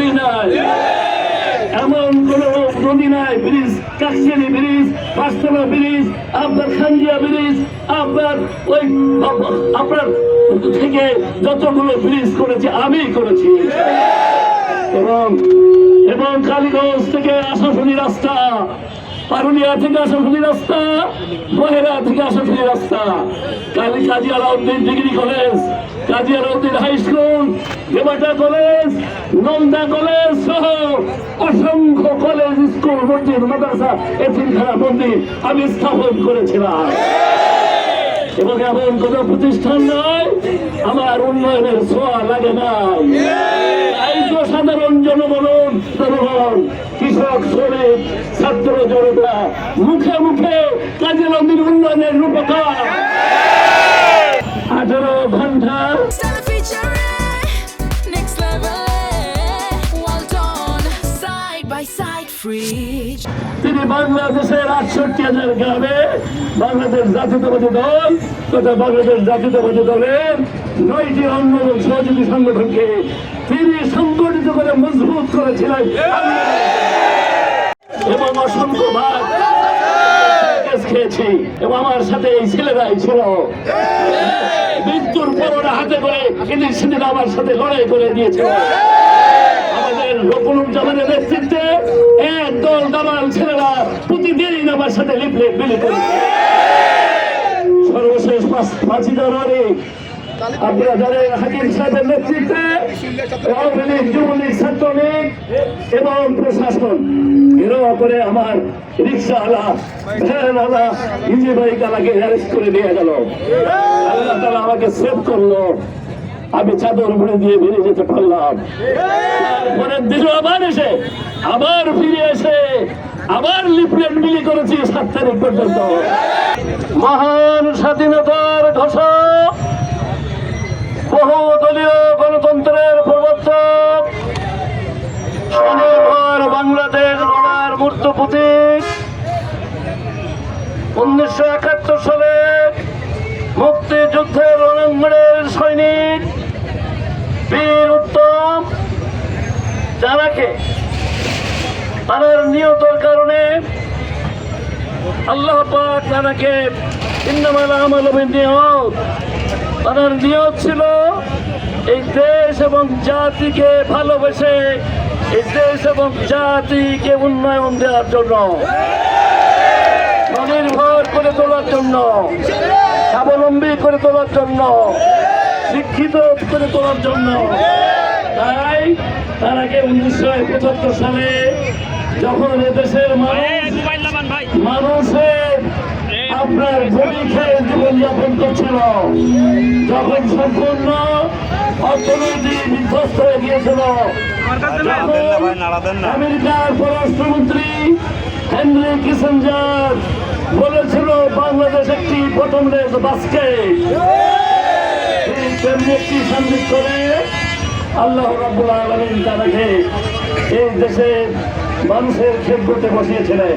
নদী নাই, এমন কোন নদী নাই। ব্রিজ, কাকশিয়ানি ব্রিজ, পাঁচতলা ব্রিজ, আপনার খানজিয়া ব্রিজ, আপনার ওই আপনার থেকে যতগুলো ব্রিজ করেছে আমি করেছি। এবং কালীগঞ্জ থেকে আশাশুনি রাস্তা, পারুলিয়া থেকে আশাশুনি রাস্তা, বহেরা থেকে আশাশুনি রাস্তা, Kazi Alauddin degree college, Kazi Alauddin high school, দেবাটা কলেজ, নন্দা কলেজ সহ অসংখ্য কলেজ, স্কুল, মসজিদ, মাদ্রাসা, এতিমখানা, মন্দির আমি স্থাপন করেছিলাম। এবং এমন কোন প্রতিষ্ঠান নয় আমার উন্নয়নের ছোঁয়া লাগে নাই। সাধারণ জনগণ, কৃষক, শ্রমিক, ছাত্র জনতা মুখে মুখে কাজী নদীর উন্নয়নের রূপকার। 18 ঘন্টা তিনি বাংলাদেশের 68,000 গ্রামে বাংলাদেশ জাতীয়তাবাদী দল তথা বাংলাদেশ জাতীয়তাবাদী দলের 9টি অঙ্গ এবং সহযোগী সংগঠনকে তিনি সংগঠিত করে মজবুত করেছিলেন এবং অসংখ্যবার খেয়েছি। এবং আমার সাথে এই ছেলেরাই ছিল, মৃত্যুর পরোটা হাতে করে কিন্তু সেদিন আমার সাথে লড়াই করে দিয়েছিল। আমাদের রকুনুজ্জামানের নেতৃত্বে একদল দামাল ছেলেরা প্রতিদিন আমার সাথে লিফলেট বিলি করেছে। সর্বশেষ 5 জানুয়ারি আপনারা জানেন হাকিম সাহেবের নেতৃত্বে আওয়ামী লীগ, যুবলীগ, ছাত্রলীগ এবং প্রশাসন ঘেরাও করে আমার রিক্সাওয়ালা, ভ্যানওয়ালা, ইজি বাইকওয়ালাকে অ্যারেস্ট করে নিয়ে গেল। আল্লাহ তাআলা আমাকে সেভ করলো, আমি চাদর মুড়ে দিয়ে বেরিয়ে যেতে পারলাম। পরের দিন আবার ফিরে এসে আবার লিফলেট বিলি করেছি 7 তারিখ পর্যন্ত। মহান স্বাধীনতার ঘোষক, বহুদলীয় গণতন্ত্রের প্রবর্তক, স্বনির্ভর বাংলাদেশ গড়ার মূর্ত প্রতীক, 1971 সালে মুক্তিযুদ্ধের রণাঙ্গনের সৈনিক বীর উত্তম যারাকে তার নিয়তের কারণে আল্লাহ পাক তাকে ইন্নামাল আমালু বিন্নিয়াত, তার নিয়ত ছিল এই দেশ এবং জাতিকে ভালোবেসে এই দেশ এবং জাতিকে উন্নয়ন দেওয়ার জন্য, স্বনির্ভর করে তোলার জন্য, স্বাবলম্বী করে তোলার জন্য, শিক্ষিত করে তোলার জন্য। তাই তার আগে 1971 সালে যখন এদেশের মানুষের আপনার গরু খেয়ে জীবনযাপন করছিল, যখন সম্পূর্ণ অর্থনীতি বিধ্বস্ত হয়ে গিয়েছিল, আমেরিকার পররাষ্ট্রমন্ত্রী হেনরি কিসিঞ্জার বলেছিল বাংলাদেশ একটি বটমলেস বাস্কেট, তেমনি একটি সান্দিক করে আল্লাহ রাব্বুল আলামিন তাকে এই দেশের মানুষের খেদমতে বসিয়েছিলেন।